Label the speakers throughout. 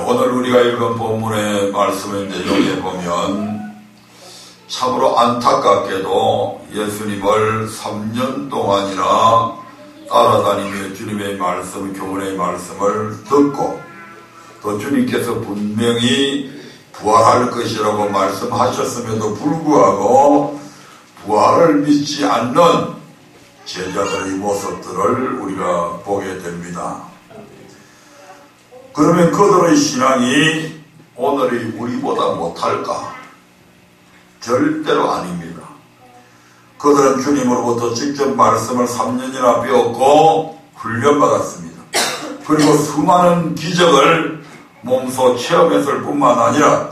Speaker 1: 오늘 우리가 읽은 본문의 말씀의 내용에 보면 참으로 안타깝게도 예수님을 3년 동안이나 따라다니며 주님의 말씀, 교훈의 말씀을 듣고 또 주님께서 분명히 부활할 것이라고 말씀하셨음에도 불구하고 부활을 믿지 않는 제자들의 모습들을 우리가 보게 됩니다. 그러면 그들의 신앙이 오늘의 우리보다 못할까? 절대로 아닙니다. 그들은 주님으로부터 직접 말씀을 3년이나 배웠고 훈련받았습니다. 그리고 수많은 기적을 몸소 체험했을 뿐만 아니라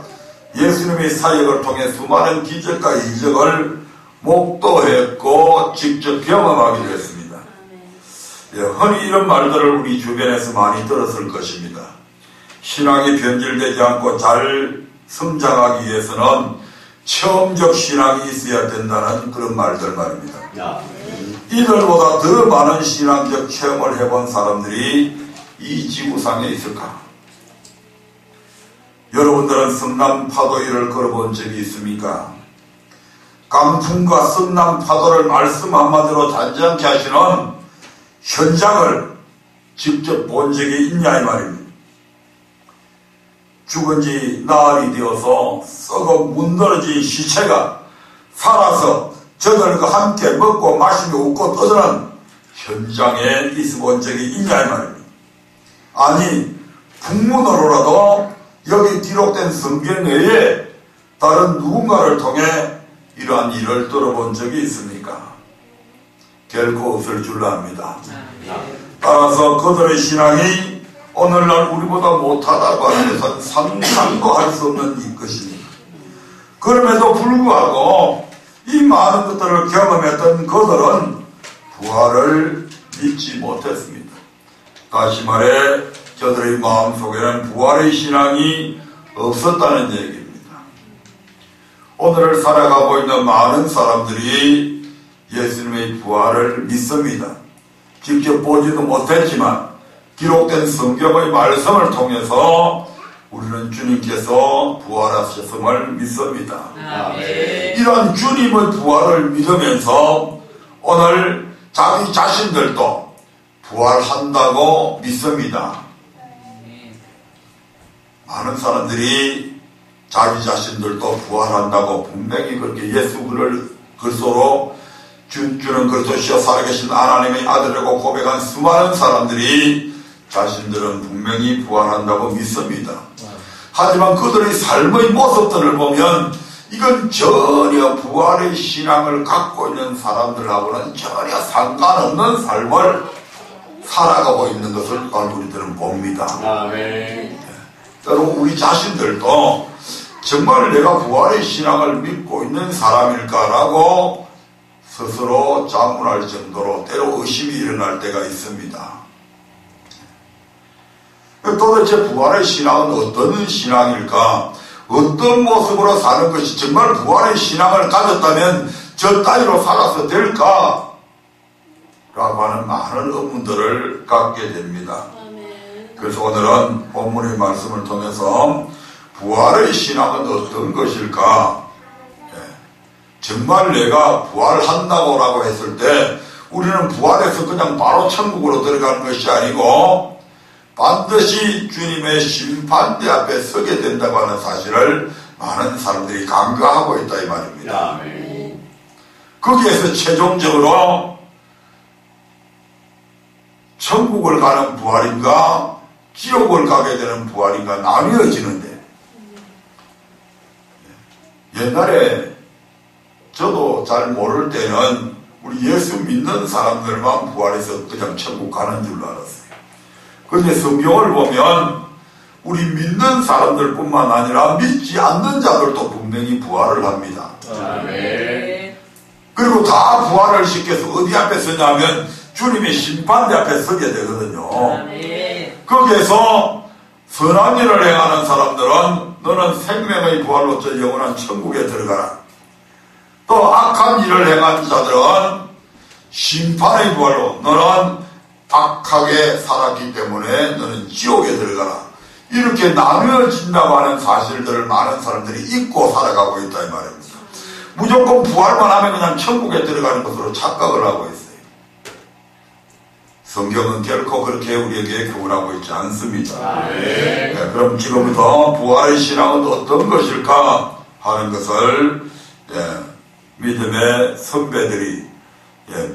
Speaker 1: 예수님의 사역을 통해 수많은 기적과 이적을 목도했고 직접 경험하기도 했습니다. 흔히 이런 말들을 우리 주변에서 많이 들었을 것입니다. 신앙이 변질되지 않고 잘 성장하기 위해서는 체험적 신앙이 있어야 된다는 그런 말들 말입니다. 이들보다 더 많은 신앙적 체험을 해본 사람들이 이 지구상에 있을까? 여러분들은 성남 파도 위를 걸어본 적이 있습니까? 강풍과 성남 파도를 말씀 한마디로 잔잔케 하시는 현장을 직접 본 적이 있냐 이 말입니다. 죽은 지 나흘이 되어서 썩어 문드러진 시체가 살아서 저들과 함께 먹고 마시며 웃고 떠드는 현장에 있어 본 적이 있냐 이 말입니다. 아니 풍문으로라도 여기 기록된 성경 외에 다른 누군가를 통해 이러한 일을 들어본 적이 있습니까? 결코 없을 줄 압니다. 따라서 그들의 신앙이 오늘날 우리보다 못하다고 하는 것은 상상도 할 수 없는 것입니다. 그럼에도 불구하고 이 많은 것들을 경험했던 그들은 부활을 믿지 못했습니다. 다시 말해 저들의 마음속에는 부활의 신앙이 없었다는 얘기입니다. 오늘을 살아가고 있는 많은 사람들이 예수님의 부활을 믿습니다. 직접 보지도 못했지만 기록된 성경의 말씀을 통해서 우리는 주님께서 부활하셨음을 믿습니다. 이런 주님의 부활을 믿으면서 오늘 자기 자신들도 부활한다고 믿습니다. 많은 사람들이 자기 자신들도 부활한다고 분명히 그렇게 예수 그리스도로 주는 그리스도시여 살아계신 하나님의 아들이라고 고백한 수많은 사람들이 자신들은 분명히 부활한다고 믿습니다. 하지만 그들의 삶의 모습들을 보면 이건 전혀 부활의 신앙을 갖고 있는 사람들하고는 전혀 상관없는 삶을 살아가고 있는 것을 우리들은 봅니다. 여러분 우리 자신들도 정말 내가 부활의 신앙을 믿고 있는 사람일까라고 스스로 자문할 정도로 때로 의심이 일어날 때가 있습니다. 도대체 부활의 신앙은 어떤 신앙일까? 어떤 모습으로 사는 것이 정말 부활의 신앙을 가졌다면 저 따위로 살아서 될까? 라고 하는 많은 의문들을 갖게 됩니다. 그래서 오늘은 본문의 말씀을 통해서 부활의 신앙은 어떤 것일까? 정말 내가 부활한다고 라고 했을 때 우리는 부활해서 그냥 바로 천국으로 들어가는 것이 아니고 반드시 주님의 심판대 앞에 서게 된다고 하는 사실을 많은 사람들이 간과하고 있다 이 말입니다. 거기에서 최종적으로 천국을 가는 부활인가 지옥을 가게 되는 부활인가 나뉘어지는데 옛날에 저도 잘 모를 때는 우리 예수 믿는 사람들만 부활해서 그냥 천국 가는 줄로 알았어요. 그런데 성경을 보면 우리 믿는 사람들뿐만 아니라 믿지 않는 자들도 분명히 부활을 합니다. 그리고 다 부활을 시켜서 어디 앞에 서냐면 주님의 심판대 앞에 서게 되거든요. 거기에서 선한 일을 행하는 사람들은 너는 생명의 부활로 저 영원한 천국에 들어가라. 또 악한 일을 행한 자들은 심판의 부활로 너는 악하게 살았기 때문에 너는 지옥에 들어가라. 이렇게 나누어진다고 하는 사실들을 많은 사람들이 잊고 살아가고 있다 이 말입니다. 무조건 부활만 하면 그냥 천국에 들어가는 것으로 착각을 하고 있어요. 성경은 결코 그렇게 우리에게 교훈하고 있지 않습니다. 네, 그럼 지금부터 부활의 신앙은 어떤 것일까 하는 것을 믿음의 선배들이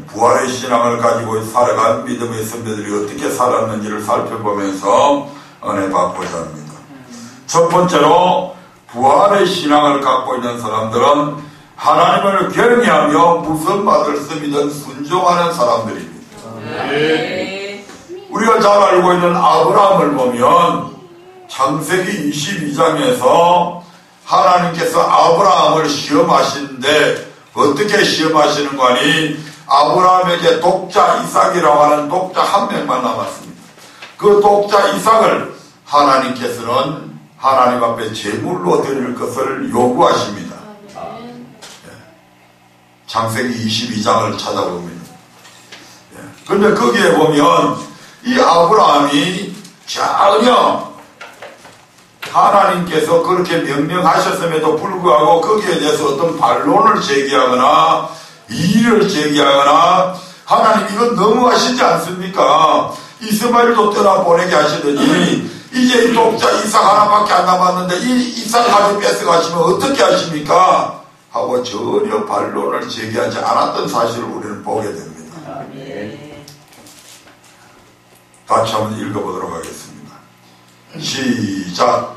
Speaker 1: 부활의 신앙을 가지고 살아간 믿음의 선배들이 어떻게 살았는지를 살펴보면서 은혜 받고자 합니다. 첫 번째로 부활의 신앙을 갖고 있는 사람들은 하나님을 경외하며 무슨 말을 쓰든 순종하는 사람들입니다. 우리가 잘 알고 있는 아브라함을 보면 창세기 22장에서 하나님께서 아브라함을 시험하시는데 어떻게 시험하시는 거니? 아브라함에게 독자 이삭이라고 하는 독자 한 명만 남았습니다. 그 독자 이삭을 하나님께서는 하나님 앞에 제물로 드릴 것을 요구하십니다. 창세기 22장을 찾아봅니다. 그런데 거기에 보면 이 아브라함이 전혀 하나님께서 그렇게 명령하셨음에도 불구하고 거기에 대해서 어떤 반론을 제기하거나 이의를 제기하거나 하나님 이건 너무하시지 않습니까? 이스마엘도 떠나보내게 하시더니 이제 이 독자 이삭 하나밖에 안 남았는데 이 이삭까지 뺏어가시면 어떻게 하십니까? 하고 전혀 반론을 제기하지 않았던 사실을 우리는 보게 됩니다. 같이 한번 읽어보도록 하겠습니다. 시작.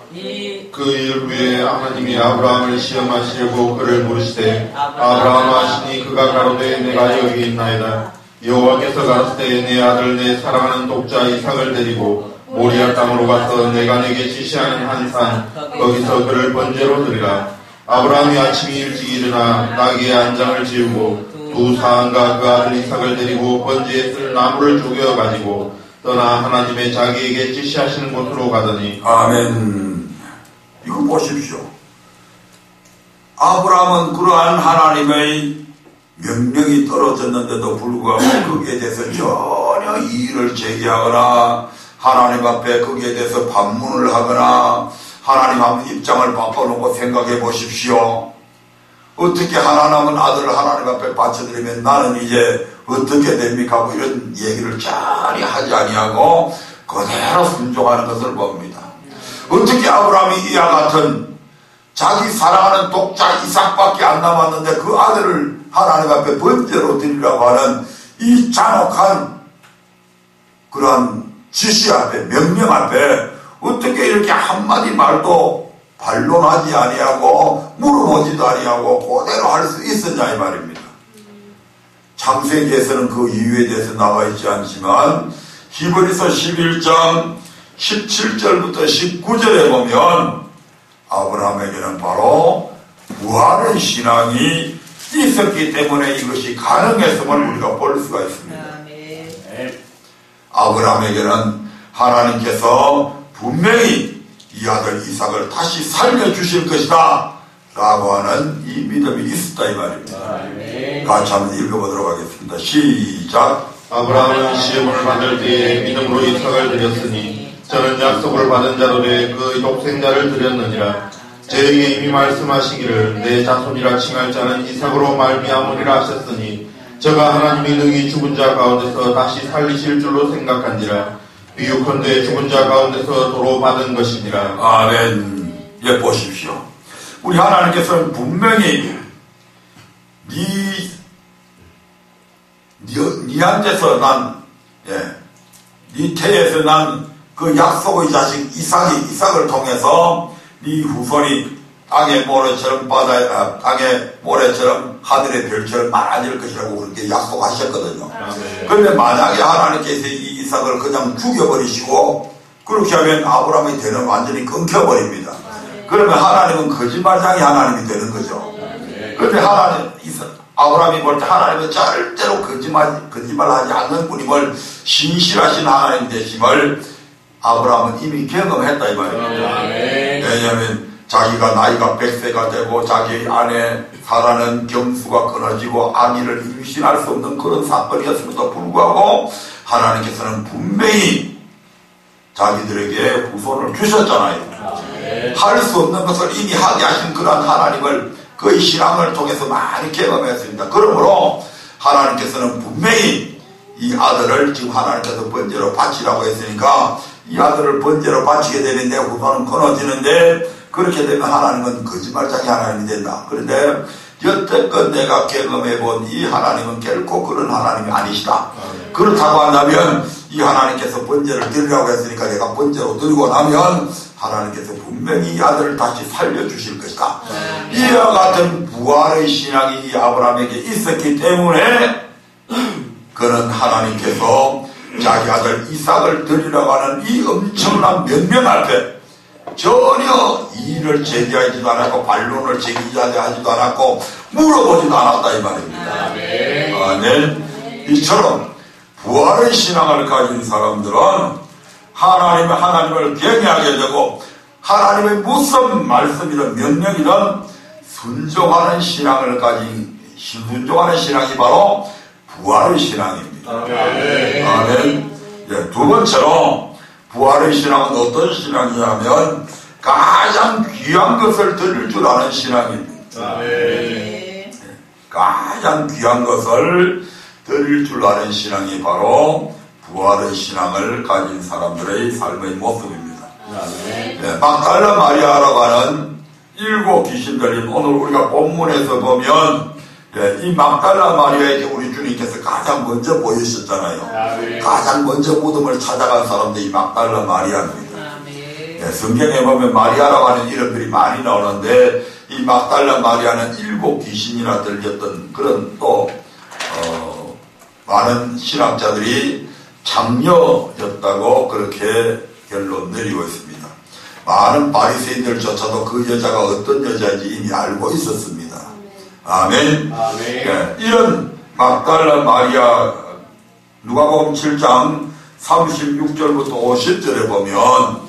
Speaker 2: 그 일 후에 하나님이 아브라함을 시험하시려고 그를 부르시되 아브라함 하시니 그가 가로되 내가 여기 있나이다. 여호와께서 가라사대 내 아들 내 사랑하는 독자 이삭을 데리고 모리아 땅으로 가서 내가 내게 지시하는 한 산 거기서 그를 번제로 드리라. 아브라함이 아침이 일찍 일어나 나귀의 안장을 지우고 두 사람과 그 아들 이삭을 데리고 번제에 쓸 나무를 쪼개어 가지고 떠나 하나님의 자기에게 지시하시는 곳으로 가더니.
Speaker 1: 아멘. 이거 보십시오. 아브라함은 그러한 하나님의 명령이 떨어졌는데도 불구하고 거기에 대해서 전혀 이의를 제기하거나 하나님 앞에 거기에 대해서 반문을 하거나 하나님 한번 입장을 바꿔놓고 생각해 보십시오. 어떻게 하나 남은 아들을 하나님 앞에 바쳐드리면 나는 이제 어떻게 됩니까? 하고 이런 얘기를 전혀 하지 아니하고 그대로 순종하는 것을 봅니다. 어떻게 아브라함이 이와 같은 자기 사랑하는 독자 이삭밖에 안 남았는데 그 아들을 하나님 앞에 번제로 드리라고 하는 이 잔혹한 그러한 지시 앞에 명령 앞에 어떻게 이렇게 한마디 말도 반론하지 아니하고 물어보지도 아니하고 그대로 할 수 있었냐 이 말입니다. 창세기에서는 그 이유에 대해서 나와 있지 않지만 히브리서 11장 17절부터 19절에 보면 아브라함에게는 바로 부활의 신앙이 있었기 때문에 이것이 가능했음을 우리가 볼 수가 있습니다. 아브라함에게는 하나님께서 분명히 이 아들 이삭을 다시 살려주실 것이다 라고 하는 이 믿음이 있었다 이 말입니다. 같이 한번 읽어보도록 하겠습니다. 시작.
Speaker 2: 아브라함은 시험을 받을 때에 믿음으로 이삭을 드렸으니 저는 약속을 받은 자로 돼 그 독생자를 드렸느니라. 저에게 이미 말씀하시기를 내 자손이라 칭할 자는 이삭으로 말미암으리라 하셨으니 저가 하나님이 능히 죽은 자 가운데서 다시 살리실 줄로 생각한지라. 비유컨대 죽은 자 가운데서 도로 받은 것이니라.
Speaker 1: 아멘. 예, 보십시오. 우리 하나님께서는 분명히 니한테서 난, 니 태에서 난 그 약속의 자식 이삭을 통해서 네 후손이 땅의 모래처럼 땅의 모래처럼 하늘의 별처럼 많아질 것이라고 그렇게 약속하셨거든요. 그런데 만약에 하나님께서 이 이삭을 그냥 죽여버리시고 그렇게 하면 아브라함의 대는 완전히 끊겨버립니다. 그러면 하나님은 거짓말장이 하나님이 되는 거죠. 그런데 아브라함이 볼 때 하나님은 절대로 거짓말하지 않는 분임을 신실하신 하나님 되심을 아브라함은 이미 경험했다 이 말입니다. 왜냐하면 자기가 나이가 100세가 되고 자기 아내 사라는 경수가 끊어지고 아기를 임신할 수 없는 그런 사건이었음에도 불구하고 하나님께서는 분명히 자기들에게 후손을 주셨잖아요. 할 수 없는 것을 이미 하게 하신 그러한 하나님을 그의 신앙을 통해서 많이 경험했습니다. 그러므로 하나님께서는 분명히 이 아들을 지금 하나님께서 번제로 바치라고 했으니까 이 아들을 번제로 바치게 되면 내 후손은 끊어지는데, 그렇게 되면 하나님은 거짓말장이 하나님이 된다. 그런데 여태껏 내가 경험해본 이 하나님은 결코 그런 하나님이 아니시다. 그렇다고 한다면 이 하나님께서 번제를 드리라고 했으니까 내가 번제로 드리고 나면 하나님께서 분명히 이 아들을 다시 살려주실 것이다. 이와 같은 부활의 신앙이 이 아브라함에게 있었기 때문에 그는 하나님께서 자기 아들 이삭을 드리라고 하는 이 엄청난 명령 앞에 전혀 이의를 제기하지도 않았고 반론을 제기하지도 않았고 물어보지도 않았다 이 말입니다. 아멘. 이처럼 부활의 신앙을 가진 사람들은 하나님을 경외하게 되고 하나님의 무슨 말씀이든 명령이든 순종하는 신앙을 가진 순종하는 신앙이 바로 부활의 신앙입니다. 아멘. 예, 두 번째로 부활의 신앙은 어떤 신앙이냐면 가장 귀한 것을 드릴 줄 아는 신앙입니다. 네. 가장 귀한 것을 드릴 줄 아는 신앙이 바로 부활의 신앙을 가진 사람들의 삶의 모습입니다. 네, 막달라 마리아라고 하는 7 귀신들이 오늘 우리가 본문에서 보면 이 막달라 마리아에게 우리 주님께서 가장 먼저 보이셨잖아요. 가장 먼저 무덤을 찾아간 사람들이 이 막달라 마리아입니다. 네, 성경에 보면 마리아라고 하는 이름들이 많이 나오는데 이 막달라 마리아는 7 귀신이나 들렸던 그런 또 많은 신학자들이 장녀였다고 그렇게 결론 내리고 있습니다. 많은 바리새인들조차도 그 여자가 어떤 여자인지 이미 알고 있었습니다. 아멘. 네, 이런 막달라 마리아 누가복음 7장 36절부터 50절에 보면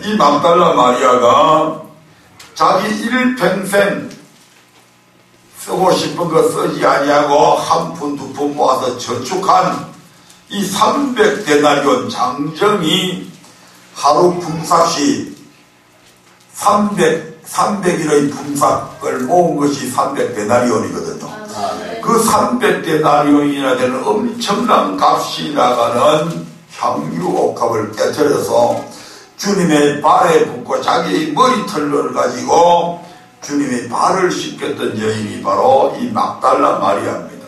Speaker 1: 이 막달라 마리아가 자기 일평생 쓰고 싶은 거 쓰지 아니하고 한 푼 두 푼 모아서 저축한 이 300데나리온 장정이 하루 품삯이 300일의 품삯을 모은 것이 300데나리온이거든요. 그 300데나리온이나 되는 엄청난 값이 나가는 향유옥합을 깨뜨려서 주님의 발에 붓고 자기의 머리털을 가지고 주님의 발을 씻겼던 여인이 바로 이 막달라 마리아입니다.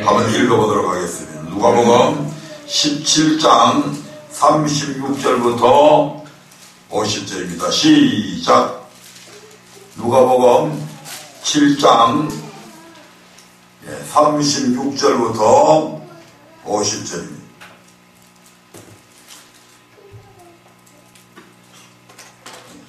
Speaker 1: 한번 읽어보도록 하겠습니다. 누가복음 17장 36절부터 50절입니다. 시작. 누가복음 7장 36절부터 50절입니다.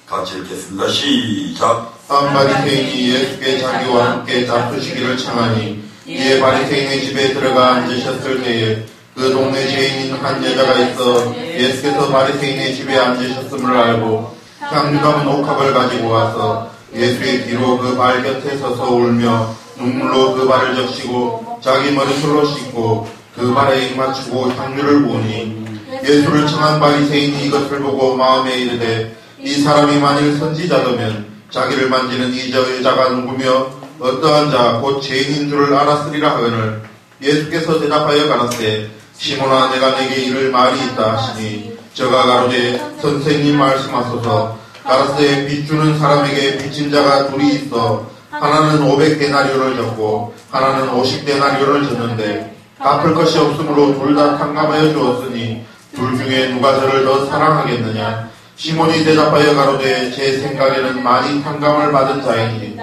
Speaker 1: 같이 읽겠습니다. 시작.
Speaker 2: 한 바리새인이 예수께 자기와 함께 잡수시기를 청하니 이에 바리새인의 집에 들어가 앉으셨을 때에 그 동네 죄인인 한 여자가 있어 예수께서 바리새인의 집에 앉으셨음을 알고 향유 담은 옥합을 가지고 와서 예수의 뒤로 그 발 곁에 서서 울며 눈물로 그 발을 적시고 자기 머리털로 씻고 그 발에 입맞추고 향유를 부으니 예수를 청한 바리새인이 이것을 보고 마음에 이르되 이 사람이 만일 선지자더면 자기를 만지는 이 여자가 누구며 어떠한 자 곧 죄인인 줄을 알았으리라 하거늘 예수께서 대답하여 가라사대 시몬아 내가 내게 이를 말이 있다 하시니 저가 가로되 선생님 말씀하소서. 가라사대 빚 주는 사람에게 빚진 자가 둘이 있어 하나는 500데나리온을 졌고 하나는 50데나리온을 졌는데 갚을 것이 없으므로 둘 다 탕감하여 주었으니 둘 중에 누가 저를 더 사랑하겠느냐. 시몬이 대답하여 가로되 제 생각에는 많이 탕감을 받은 자이니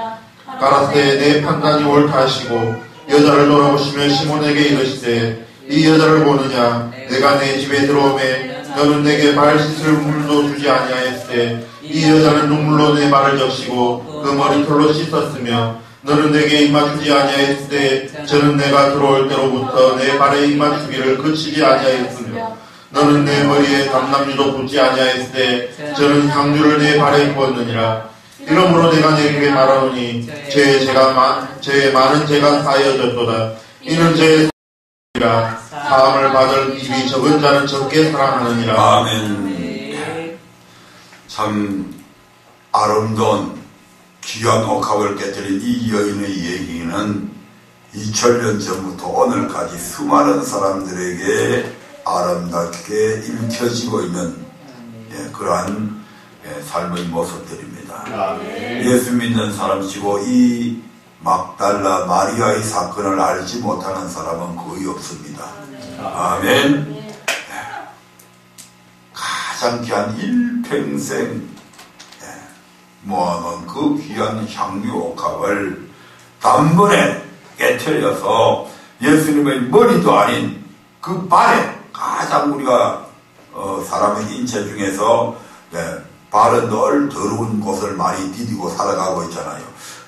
Speaker 2: 가라사대 내 판단이 옳다 하시고 여자를 돌아보시며 시몬에게 이르시되 이 여자를 보느냐. 내가 내 집에 들어오매 너는 내게 발 씻을 물도 주지 아니하였으되 이 여자는 눈물로 내 발을 적시고 그 머리털로 씻었으며 너는 내게 입맞추지 아니하였으되 저는 내가 들어올 때로부터 내 발에 입맞추기를 그치지 아니하였으며 너는 내 머리에 담남유도 붓지 아니하였으되 저는 향유를 내 발에 부었느니라. 이러므로 내가 내게 말하노니 죄의 많은 죄가 사하여졌도다. 이는 죄의 이라 사함을 받을 입이 적은 자는 적게 사랑하느니라.
Speaker 1: 아멘. 참 아름다운 귀한 옥합을 깨뜨린 이 여인의 얘기는 2000년 전부터 오늘까지 수많은 사람들에게 아름답게 읽혀지고 있는 그러한 삶의 모습들입니다. 예수 믿는 사람치고 이 막달라 마리아의 사건을 알지 못하는 사람은 거의 없습니다. 아멘. 가장 귀한 일평생 모아놓은 그 귀한 향유 옥합을 단번에 깨트려서 예수님의 머리도 아닌 그 발에, 가장 우리가 사람의 인체 중에서 발은 늘 더러운 곳을 많이 디디고 살아가고 있잖아요.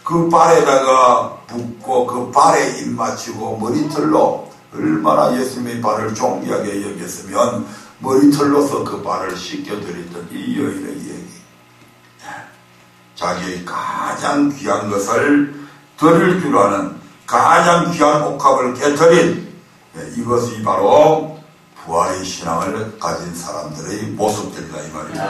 Speaker 1: 그 발에다가 붓고 그 발에 입 맞추고 머리털로 얼마나 예수님의 발을 존귀하게 여겼으면 머리털로서 그 발을 씻겨드렸던 이 여인의 얘기. 자기의 가장 귀한 것을 드릴 줄 아는 가장 귀한 옥합을 깨뜨린 이것이 바로 부활의 신앙을 가진 사람들의 모습들이다 이 말입니다.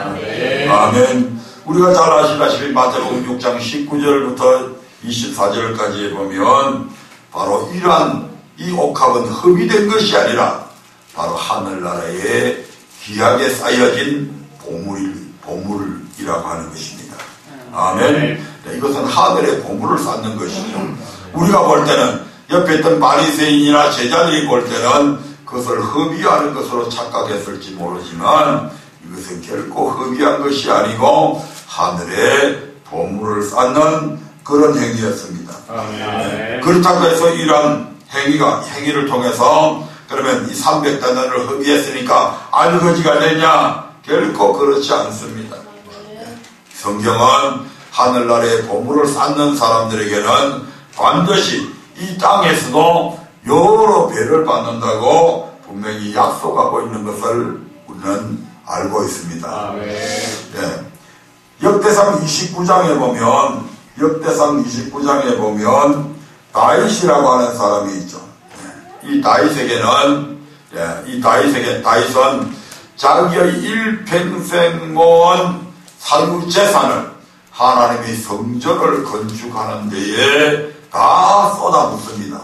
Speaker 1: 아멘. 우리가 잘 아시다시피 마태복음 6장 19절부터 24절까지 보면 바로 이러한 이 옥합은 흡입된 것이 아니라 바로 하늘나라에 귀하게 쌓여진 보물이라고 하는 것입니다. 아멘. 이것은 하늘의 보물을 쌓는 것이죠. 우리가 볼 때는 옆에 있던 바리새인이나 제자들이 볼 때는 그것을 흡입하는 것으로 착각했을지 모르지만 이것은 결코 흡입한 것이 아니고 하늘의 보물을 쌓는 그런 행위였습니다. 그렇다고 해서 이러한 행위를 통해서 그러면 이 300단원을 흡입했으니까 알거지가 되냐? 결코 그렇지 않습니다. 성경은 하늘나라의 보물을 쌓는 사람들에게는 반드시 이 땅에서도 여러 배를 받는다고 분명히 약속하고 있는 것을 우리는 알고 있습니다. 역대상 29장에 보면 다윗이라고 하는 사람이 있죠. 이 다윗은 자기의 일평생 모은 살구 재산을 하나님의 성전을 건축하는 데에 다 쏟아붓습니다.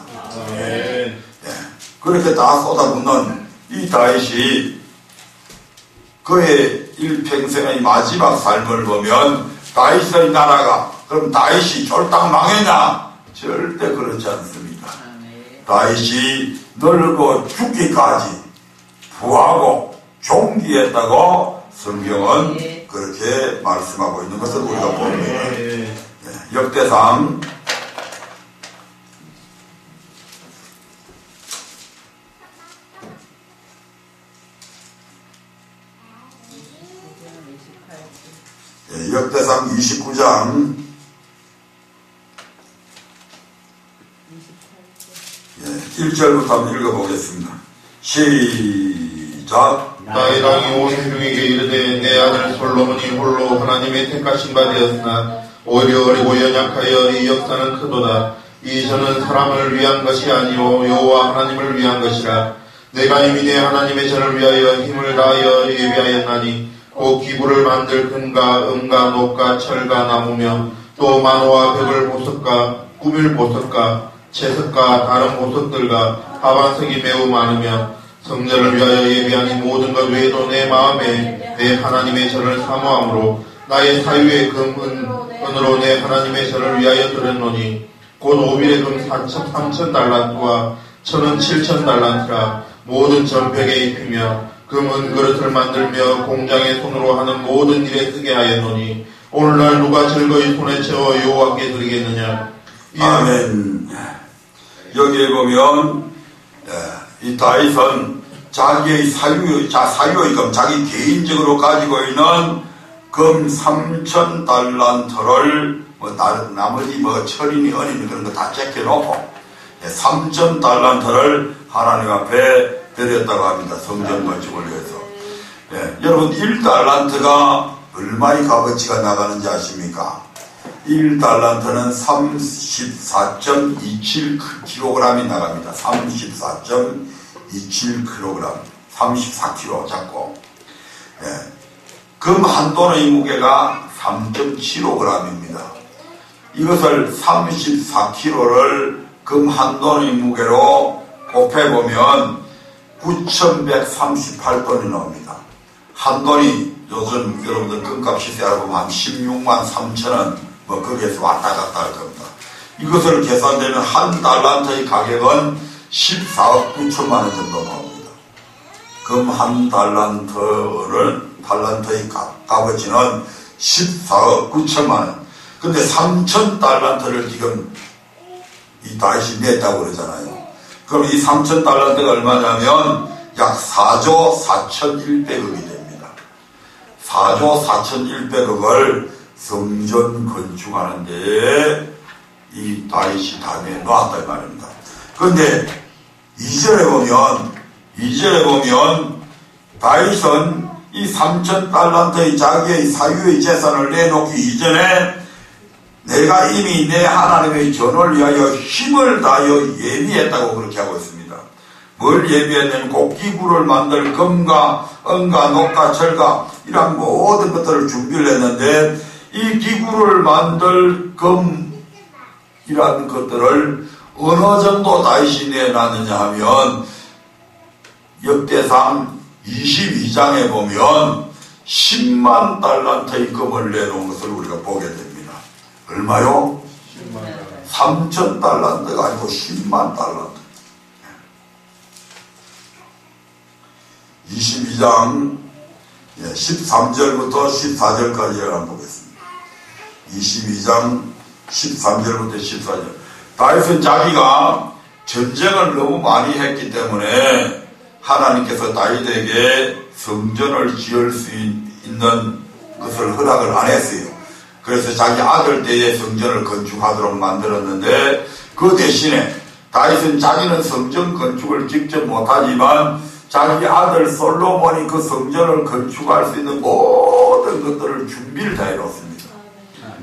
Speaker 1: 그렇게 다 쏟아붓는 이 다윗이 그의 일평생의 마지막 삶을 보면 다윗의 나라가 그럼 다윗이 쫄딱 망했냐? 절대 그렇지 않습니다. 다윗이 늙고 죽기까지 부하고 존귀했다고 성경은 그렇게 말씀하고 있는 것을 우리가 봅니다. 역대상 29장 1절부터 한번 읽어보겠습니다. 시작.
Speaker 2: 나의 땅이 온 회중에게 이르되 내 아들 솔로몬이 홀로 하나님의 택하신 바 되었으나 오히려 어리고 연약하여 이 역사는 크도다. 이 전은 사람을 위한 것이 아니오 여호와 하나님을 위한 것이라. 내가 이미 내 하나님의 전을 위하여 힘을 다하여 예비하였나니 곧 기부를 만들 금과 은과 녹과 철과 나무며 또 만호와 벽을 보석과 꾸밀 보석과 채석과 다른 보석들과 하반석이 매우 많으며 성전을 위하여 예비한 이 모든 것 외에도 내 마음에 내 하나님의 전을 사모함으로 나의 사유의 금은으로 내 하나님의 전을 위하여 드렸노니 곧 오빌의 금 3,000달란트와 천은 7,000달란트라. 모든 전벽에 입히며 금은 그릇을 만들며 공장의 손으로 하는 모든 일에 쓰게 하였노니 오늘날 누가 즐거이 손에 채워 여호와께 드리겠느냐.
Speaker 1: 아멘. 여기에 보면 이 다윗은 자기의 사유의 금, 자기 개인적으로 가지고 있는 금 3,000달란트를 나머지 철이니 은이니 그런 거 다 제껴놓고 3,000달란트를 하나님 앞에 드렸다고 합니다. 성전 건축을 위해서. 여러분 1달란트가 얼마의 값어치가 나가는지 아십니까? 1달란트는 34.27kg이 나갑니다. 34.27kg. 27kg, 34kg 잡고, 금 한 돈의 무게가 3.75g입니다. 이것을 34kg를 금 한 돈의 무게로 곱해보면 9,138돈이 나옵니다. 한 돈이 요즘 여러분들 금값 시세 알아보면 한 16만 3천원 뭐 거기에서 왔다 갔다 할 겁니다. 이것을 계산되면 한 달란트의 가격은 14억 9천만 원 정도 나옵니다. 금 한 달란트의 값어치는 14억 9천만 원. 근데 3,000달란트를 지금 이 다윗이 냈다고 그러잖아요. 그럼 이 3,000달란트가 얼마냐면 약 4조 4,100억이 됩니다. 4조 4,100억을 성전 건축하는데 이 다윗이 다 내놓았다 이 말입니다. 그런데 2절에 보면 다윗은 이 3,000달란트의 자기의 사유의 재산을 내놓기 이전에 내가 이미 내 하나님의 전을 위하여 힘을 다하여 예비했다고 그렇게 하고 있습니다. 뭘 예비했냐면 곡기구를 만들 금과 은과 녹과 철과 이런 모든 것들을 준비를 했는데 이 기구를 만들 금이라는 것들을 어느 정도 다윗이 내놨느냐 하면 역대상 22장에 보면 10만 달란트의 금을 내놓은 것을 우리가 보게 됩니다. 얼마요? 3,000달란트가 아니고 10만 달란트. 22장 13절부터 14절까지 한번 보겠습니다. 22장 13절부터 14절. 다윗은 자기가 전쟁을 너무 많이 했기 때문에 하나님께서 다윗에게 성전을 지을 수 있는 것을 허락을 안 했어요. 그래서 자기 아들 때에 성전을 건축하도록 만들었는데 그 대신에 다윗은 자기는 성전 건축을 직접 못하지만 자기 아들 솔로몬이 그 성전을 건축할 수 있는 모든 것들을 준비를 다 해놓습니다.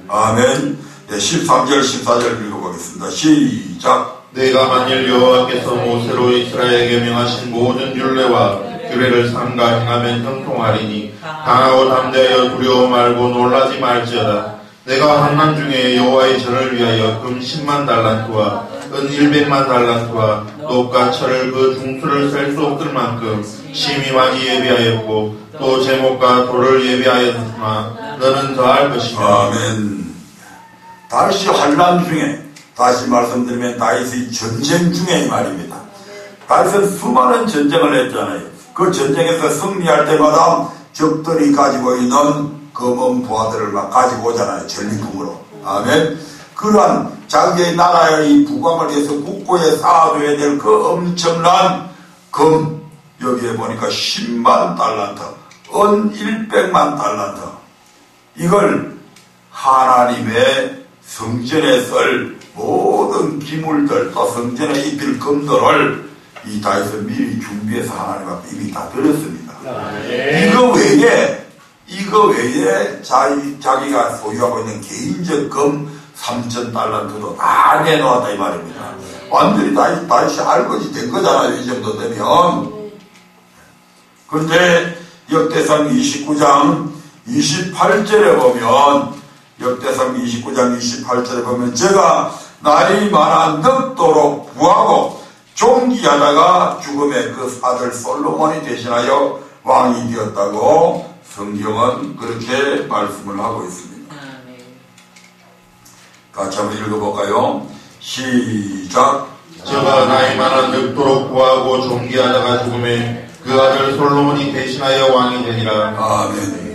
Speaker 1: 아멘. 13절 14절 읽어보겠습니다. 시작.
Speaker 2: 내가 만일 여호와께서 모세로 이스라엘에게 명하신 모든 율례와 규례를 삼가 행하면 형통하리니 강하고 담대하여 두려워 말고 놀라지 말지어다. 내가 환난 중에 여호와의 전을 위하여 금 10만 달란트와 은 100만 달란트와 녹과 철을 그 중수를 셀 수 없을 만큼 심히 많이 예비하였고 또 제목과 돌을 예비하였으나 너는 더할 것이며.
Speaker 1: 아멘. 다윗이 환난 중에, 다시 말씀드리면 다윗의 전쟁 중에 이 말입니다. 다윗은 수많은 전쟁을 했잖아요. 그 전쟁에서 승리할 때마다 적들이 가지고 있는 검은 부하들을 막 가지고 오잖아요. 전리품으로. 아멘. 그러한 자기의 나라의 부강을 위해서 국고에 쌓아줘야 될 그 엄청난 금, 여기에 보니까 10만 달란트, 은 100만 달란트, 이걸 하나님의 성전에 쓸 모든 기물들, 또 성전에 입힐 금들을 이 다윗은 미리 준비해서 하나님 앞에 이미 다 드렸습니다. 이거 외에 자기가 소유하고 있는 개인적 금 3,000달란트도 다 내놓았다 이 말입니다. 완전히 다윗이 알거지 된 거잖아요. 이 정도 되면. 그런데 역대상 29장 28절에 보면, 역대상 29장 28절에 보면 제가 나이 많아 늙도록 부하고 존귀하다가 죽음에 그 아들 솔로몬이 대신하여 왕이 되었다고 성경은 그렇게 말씀을 하고 있습니다. 같이 한번 읽어볼까요? 시작.
Speaker 2: 저가 나이 많아 늙도록 구하고 존귀하다가 죽음에 그 아들 솔로몬이 대신하여 왕이 되니라.
Speaker 1: 아멘.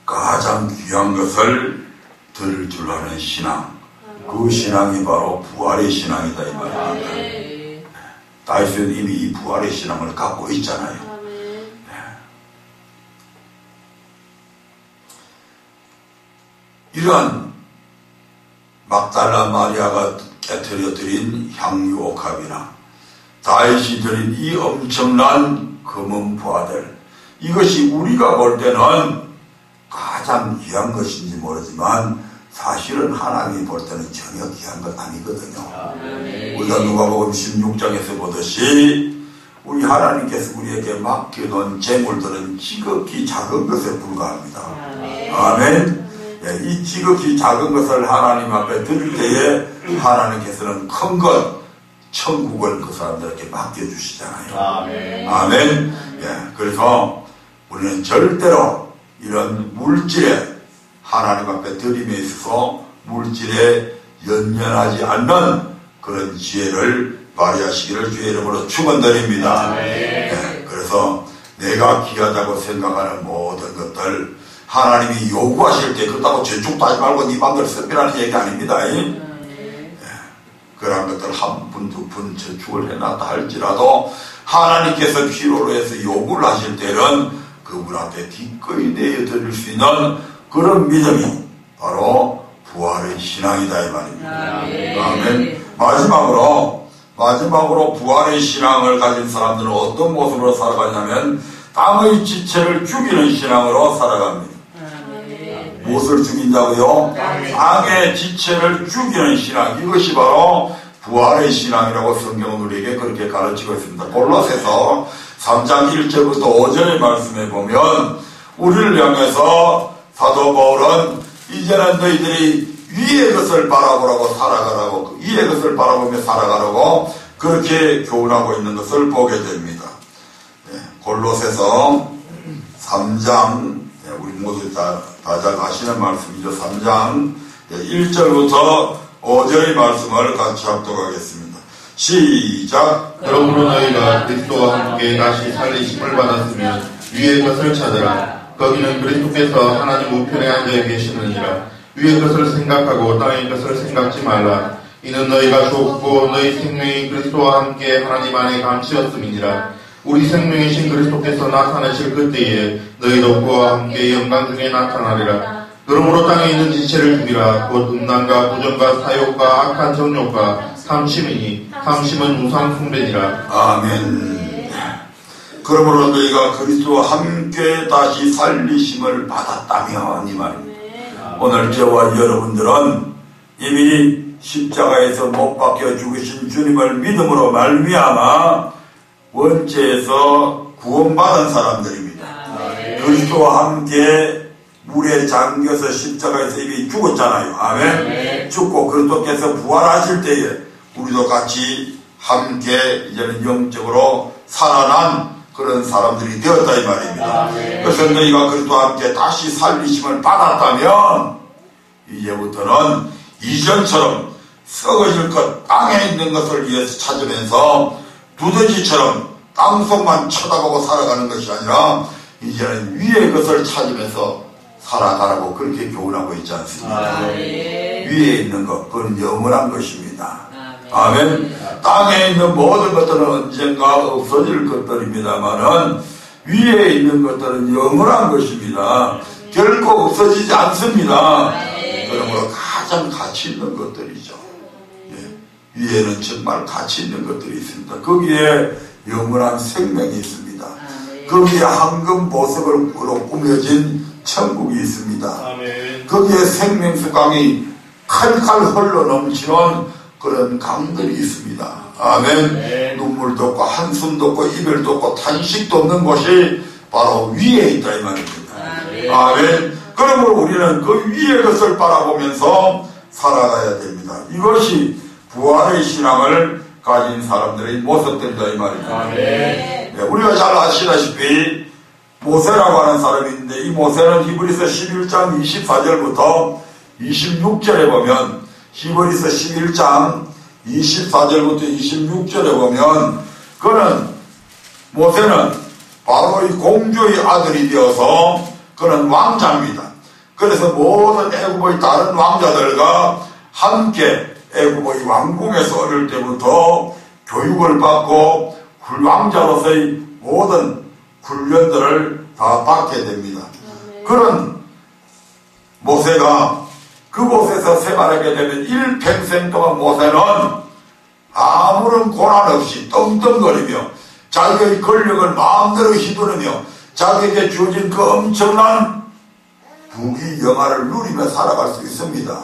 Speaker 1: 가장 귀한 것을 들을 줄 아는 신앙, 그 신앙이 바로 부활의 신앙이다 이 말입니다. 다윗은 이미 이 부활의 신앙을 갖고 있잖아요. 이러한 막달라 마리아가 깨뜨려 드린 향유 옥합이나 다윗이 드린 이 엄청난 검은 부하들, 이것이 우리가 볼 때는 가장 귀한 것인지 모르지만 사실은 하나님이 볼 때는 전혀 귀한 것 아니거든요. 우리가 누가복음 16장에서 보듯이 우리 하나님께서 우리에게 맡겨놓은 재물들은 지극히 작은 것에 불과합니다. 아멘. 이 지극히 작은 것을 하나님 앞에 드릴 때에 하나님께서는 큰 것, 천국을 그 사람들에게 맡겨주시잖아요. 아멘. 그래서 우리는 절대로 이런 물질에 하나님 앞에 드림에 있어서 물질에 연연하지 않는 그런 지혜를 발휘하시기를 주의 이름으로 축원드립니다. 그래서 내가 귀하다고 생각하는 모든 것들 하나님이 요구하실 때 그렇다고 저축도 하지 말고 네 맘대로 쓰라는 얘기 아닙니다. 그런 것들 한 푼, 두 푼 저축을 해놨다 할지라도 하나님께서 필요로 해서 요구를 하실 때는 그분 앞에 기꺼이 내어드릴 수 있는 그런 믿음이 바로 부활의 신앙이다 이 말입니다. 아멘. 마지막으로 부활의 신앙을 가진 사람들은 어떤 모습으로 살아가냐면 땅의 지체를 죽이는 신앙으로 살아갑니다. 무엇을 죽인다고요? 땅의 지체를 죽이는 신앙. 이것이 바로 부활의 신앙이라고 성경은 우리에게 그렇게 가르치고 있습니다. 골로새서 3장 1절부터 5절의 말씀에 보면 우리를 향해서 사도 바울은 이제는 너희들이 위의 것을 바라보라고 살아가라고, 위의 것을 바라보며 살아가라고 그렇게 교훈하고 있는 것을 보게 됩니다. 골로새서 3장, 우리 모두 다 잘 아시는 말씀이죠. 3장 1절부터 5절의 말씀을 같이 합독하겠습니다. 시작.
Speaker 2: 그러므로 너희가 그리스도와 함께 다시 살리심을 받았으면 위의 것을 찾으라. 거기는 그리스도께서 하나님 우편에 앉아 계시느니라. 위의 것을 생각하고 땅의 것을 생각지 말라. 이는 너희가 죽고 너희 생명이 그리스도와 함께 하나님 안에 감추었음이니라. 우리 생명이신 그리스도께서 나타나실 그때에 너희도 그와 함께 영광 중에 나타나리라. 그러므로 땅에 있는 지체를 죽이라. 곧 음란과 부정과 사욕과 악한 정욕과 탐심이니 탐심은 우상 숭배니라.
Speaker 1: 아멘. 그러므로 너희가 그리스도와 함께 다시 살리심을 받았다면 이 말입니다. 오늘 저와 여러분들은 이미 십자가에서 못 박혀 죽으신 주님을 믿음으로 말미암아 원죄에서 구원받은 사람들입니다. 그리스도와 함께 물에 잠겨서 십자가에서 이미 죽었잖아요. 아멘. 죽고 그리스도께서 부활하실 때에 우리도 같이 함께 이제는 영적으로 살아난 그런 사람들이 되었다 이 말입니다. 그래서 너희가 그리스도와 함께 다시 살리심을 받았다면 이제부터는 이전처럼 썩어질 것, 땅에 있는 것을 위해서 찾으면서 두더지처럼 땅속만 쳐다보고 살아가는 것이 아니라 이제는 위의 것을 찾으면서 살아가라고 그렇게 교훈하고 있지 않습니까? 위에 있는 것, 그건 영원한 것입니다. 아멘. 땅에 있는 모든 것들은 언젠가 없어질 것들입니다만은 위에 있는 것들은 영원한 것입니다. 결코 없어지지 않습니다. 그러므로 가장 가치 있는 것들이죠. 위에는 정말 가치 있는 것들이 있습니다. 거기에 영원한 생명이 있습니다. 거기에 황금 보석으로 꾸며진 천국이 있습니다. 거기에 생명수강이 칼칼 흘러 넘치는 그런 강들이 있습니다. 아멘. 눈물도 없고 한숨도 없고 이별도 없고 탄식도 없는 곳이 바로 위에 있다 이 말입니다. 아멘. 그러므로 우리는 그 위의 것을 바라보면서 살아가야 됩니다. 이것이 부활의 신앙을 가진 사람들의 모습들이다 이 말입니다. 네, 우리가 잘 아시다시피 모세라고 하는 사람이 있는데 이 모세는 히브리서 11장 24절부터 26절에 보면 히브리서 11장 24절부터 26절에 보면 그는 모세는 바로의 공주의 아들이 되어서 그는 왕자입니다. 그래서 모든 애굽의 다른 왕자들과 함께 애굽의 왕궁에서 어릴 때부터 교육을 받고 왕자로서의 모든 훈련들을 다 받게 됩니다. 그런 모세가 그곳에서 생활하게 되면 일평생 동안 모세는 아무런 고난 없이 떵떵거리며 자기의 권력을 마음대로 휘두르며 자기에게 주어진 그 엄청난 부귀영화를 누리며 살아갈 수 있습니다.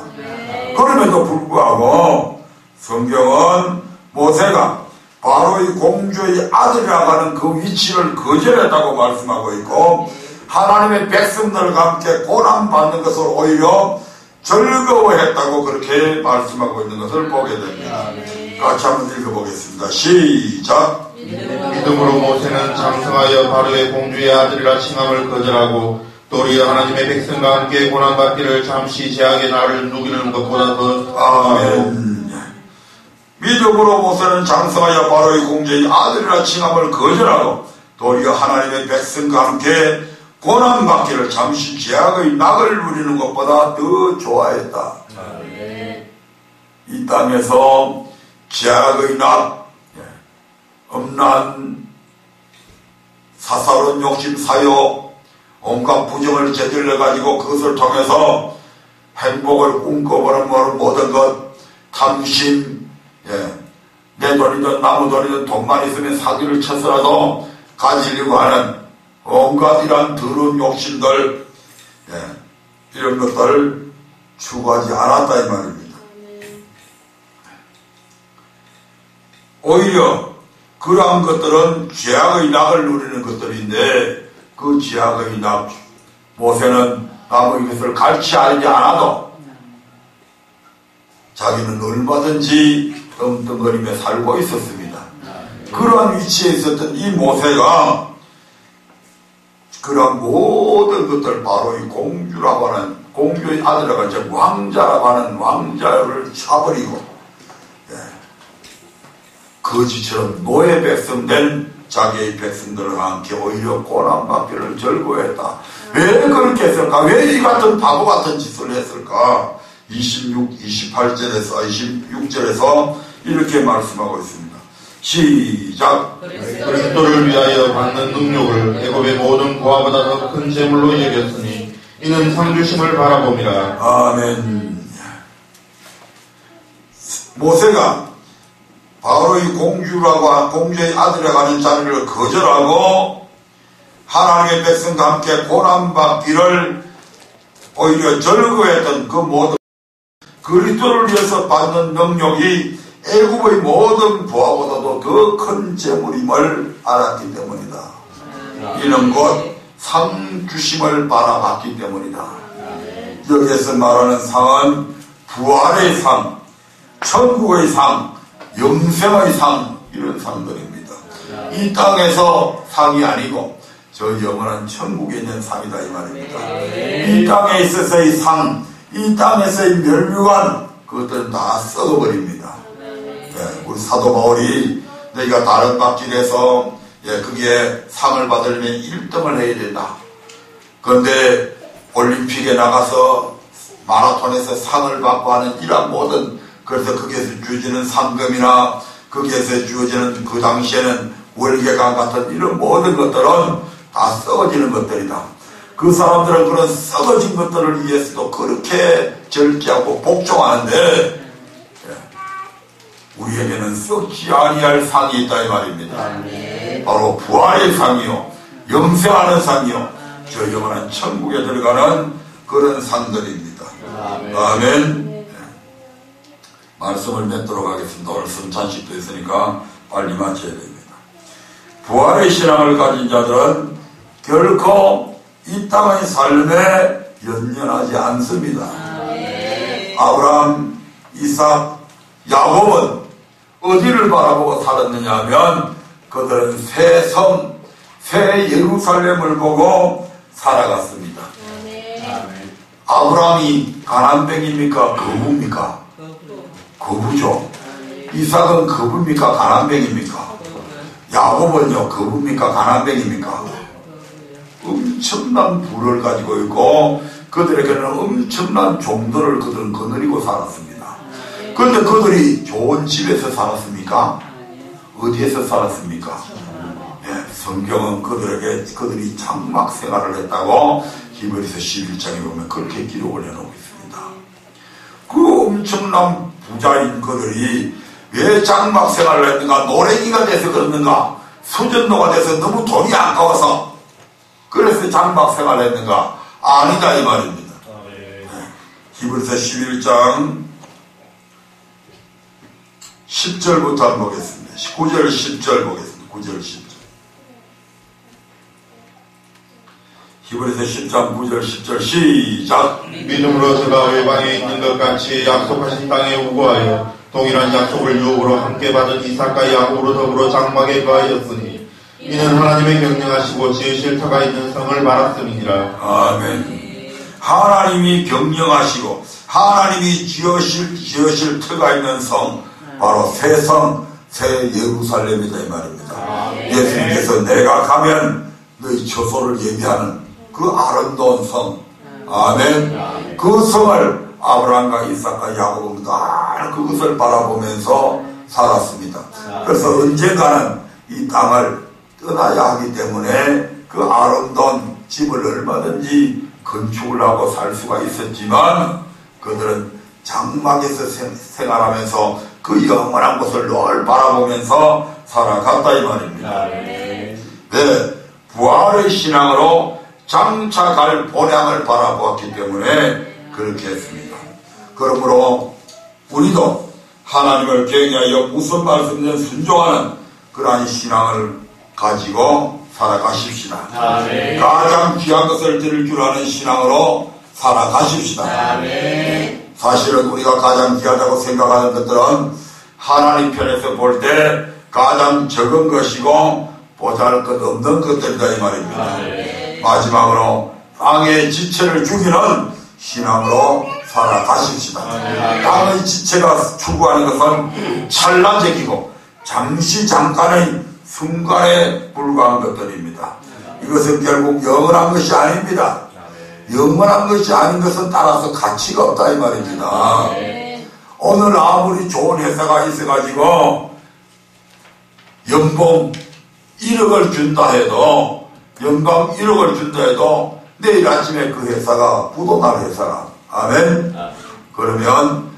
Speaker 1: 그럼에도 불구하고 성경은 모세가 바로의 공주의 아들이라고 하는 그 위치를 거절했다고 말씀하고 있고, 하나님의 백성들과 함께 고난받는 것을 오히려 즐거워했다고 그렇게 말씀하고 있는 것을 보게 됩니다. 같이 한번 읽어보겠습니다. 시작.
Speaker 2: 믿음으로 모세는 장성하여 바로의 공주의 아들이라 칭함을 거절하고 도리어 하나님의 백성과 함께 고난받기를 잠시 제약의 날을 누기는 것보다 더.
Speaker 1: 아멘. 믿음으로 모세는 장성하여 바로의 공주의 아들이라 칭함을 거절하고 도리어 하나님의 백성과 함께 고난받기를 잠시 제약의 낙을 누리는 것보다 더 좋아했다. 이 땅에서 제약의 낙, 음란, 사사로운 욕심, 사욕, 온갖 부정을 저질러가지고 그것을 통해서 행복을 꿈꿔보는 모든 것, 탐심, 내 돈이든 남의 돈이든 돈만 있으면 사기를 쳐서라도 가지려고 하는 온갖 이런 더러운 욕심들, 이런 것들을 추구하지 않았다 이 말입니다. 오히려 그러한 것들은 죄악의 낙을 누리는 것들인데, 그 죄악의 낙, 모세는 남의 것을 가르치 알지 않아도 자기는 얼마든지 떵떵거리며 살고 있었습니다. 그러한 위치에 있었던 이 모세가 그러한 모든 것들, 바로 이 공주라고 하는, 공주의 아들이라고 하는 왕자라고 하는 왕자를 차버리고 거지처럼 노예 백성된 자기의 백성들과 함께 오히려 고난받기를 즐거워했다. 왜 그렇게 했을까? 왜 이 같은 바보 같은 짓을 했을까? 26절에서 이렇게 말씀하고 있습니다. 시작.
Speaker 2: 그리스도를 위하여 받는 능력을 애굽의 모든 고아보다 더 큰 재물로 여겼으니 이는 상주심을 바라봅니다.
Speaker 1: 아멘. 모세가 바로 이 공주의 아들이라고 하는 자리를 거절하고 하나님의 백성과 함께 고난받기를 오히려 즐거워했던 그 모든 그리스도를 위해서 받는 능력이 애굽의 모든 부하보다도 더 큰 재물임을 알았기 때문이다. 이는 곧 상주심을 바라봤기 때문이다. 여기에서 말하는 상은 부활의 상, 천국의 상, 영생의 상, 이런 상들입니다. 이 땅에서 상이 아니고 저 영원한 천국에 있는 상이다 이 말입니다. 이 땅에 있어서의 상, 이 땅에서의 멸류관, 그것들은 다 썩어버립니다. 우리 사도 바울이 너희가 다른 박질에서 그게 상을 받으려면 1등을 해야 된다. 그런데 올림픽에 나가서 마라톤에서 상을 받고 하는 이런 모든, 그래서 거기에서 주어지는 상금이나 거기에서 주어지는 그 당시에는 월계관 같은 이런 모든 것들은 다 썩어지는 것들이다. 그 사람들은 그런 썩어진 것들을 위해서도 그렇게 절제하고 복종하는데 우리에게는 썩지 아니할 상이 있다 이 말입니다. 바로 부활의 상이요, 영생하는 상이요, 저 영원한 천국에 들어가는 그런 상들입니다. 아멘. 말씀을 맺도록 하겠습니다. 오늘 성찬식도 있으니까 빨리 마쳐야 됩니다. 부활의 신앙을 가진 자들은 결코 이 땅의 삶에 연연하지 않습니다. 아브라함, 이삭, 야곱은 어디를 바라보고 살았느냐 하면 그들은 새 성, 새 예루살렘을 보고 살아갔습니다. 아브라함이 가난뱅입니까? 거부입니까? 거부죠. 이삭은 거부입니까? 가난뱅입니까? 야곱은요, 거부입니까? 가난뱅입니까? 엄청난 부를 가지고 있고 그들에게는 엄청난 종들을 그들은 거느리고 살았습니다. 그런데 그들이 좋은 집에서 살았습니까? 어디에서 살았습니까? 성경은 그들이 장막 생활을 했다고 히브리서 11장에 보면 그렇게 기록을 해놓고 있습니다. 그 엄청난 부자인 그들이 왜 장막 생활을 했는가? 노래기가 돼서 그랬는가? 수전노가 돼서 너무 돈이 아까워서 그래서 장막 생활을 했는가? 아니다 이 말입니다. 히브리서 11장 10절부터 한번 보겠습니다. 9절 10절 보겠습니다. 9절 10절. 히브리서 10장 9절 10절 시작.
Speaker 2: 믿음으로 저가 외방에 있는 것 같이 약속하신 땅에 우거하여 동일한 약속을 유업으로 함께 받은 이삭과 야곱으로 더불어 장막에 거하였으니 이는 하나님의 경영하시고 지으실 터가 있는 성을 말았음이니라.
Speaker 1: 아멘. 하나님이 경영하시고 하나님이 지으실 터가 있는 성, 바로 새 성, 새 예루살렘이다 이 말입니다. 예수님께서 내가 가면 너희 처소를 예비하는 그 아름다운 성, 아멘. 그 성을 아브라함과 이삭과 야곱은 다 그것을 바라보면서 살았습니다. 그래서 언젠가는 이 땅을 떠나야 하기 때문에 그 아름다운 집을 얼마든지 건축을 하고 살 수가 있었지만 그들은 장막에서 생활하면서 그 영원한 곳을 늘 바라보면서 살아갔다 이 말입니다. 네, 부활의 신앙으로 장차 갈 본향을 바라보았기 때문에 그렇게 했습니다. 그러므로 우리도 하나님을 경외하여 무슨 말씀이든 순종하는 그러한 신앙을 가지고 살아가십시다. 아멘. 가장 귀한 것을 드릴 줄 아는 신앙으로 살아가십시다. 아멘. 사실은 우리가 가장 귀하다고 생각하는 것들은 하나님 편에서 볼 때 가장 적은 것이고 보잘것 없는 것들이다 이 말입니다. 아멘. 마지막으로 땅의 지체를 죽이는 신앙으로 살아가십시다. 아멘. 땅의 지체가 추구하는 것은 찰나적이고 잠깐의 순간에 불과한 것들입니다. 이것은 결국 영원한 것이 아닙니다. 영원한 것이 아닌 것은 따라서 가치가 없다 이 말입니다. 오늘 아무리 좋은 회사가 있어가지고 연봉 1억을 준다 해도 내일 아침에 그 회사가 부도날 회사라. 아멘. 그러면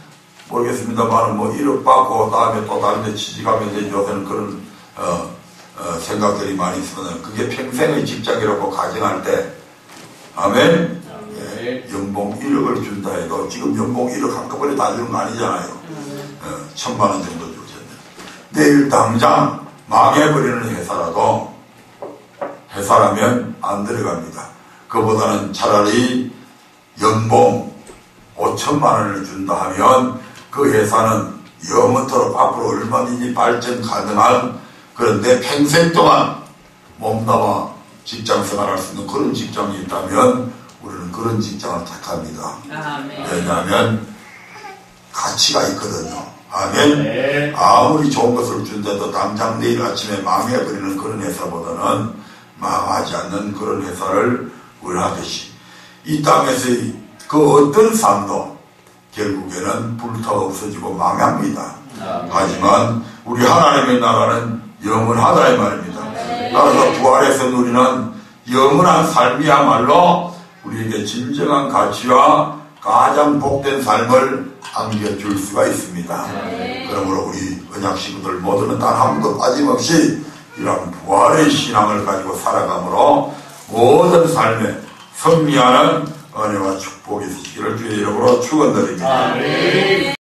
Speaker 1: 모르겠습니다만 뭐 1억 받고 다음에 또 다른 데 취직하면 이제 요새는 그런 생각들이 많이 있으면 그게 평생의 직장이라고 가정할 때 아멘. 연봉 1억을 준다 해도 지금 연봉 1억 한꺼번에 다 주는 거 아니잖아요. 1,000만 원 정도 주셨는데 내일 당장 망해버리는 회사라면 안 들어갑니다. 그보다는 차라리 연봉 5천만 원을 준다 하면 그 회사는 영원토록 앞으로 얼마든지 발전 가능한 그런 내 평생 동안 몸담아 직장 생활할 수 있는 그런 직장이 있다면 우리는 그런 직장을 택합니다. 아멘. 왜냐하면 가치가 있거든요. 아멘. 네. 아무리 좋은 것을 준다도 당장 내일 아침에 망해버리는 그런 회사보다는 망하지 않는 그런 회사를 원하듯이 이 땅에서의 그 어떤 삶도 결국에는 불타 없어지고 망합니다. 하지만 우리 하나님의 나라는 영원하다 이 말입니다. 따라서 부활에서 누리는 영원한 삶이야말로 우리에게 진정한 가치와 가장 복된 삶을 안겨줄 수가 있습니다. 그러므로 우리 언약 식구들 모두는 단 한 번도 빠짐없이 이런 부활의 신앙을 가지고 살아가므로 모든 삶에 승리하는 은혜와 축복이 있으시기를 주의 이름으로 축원드립니다.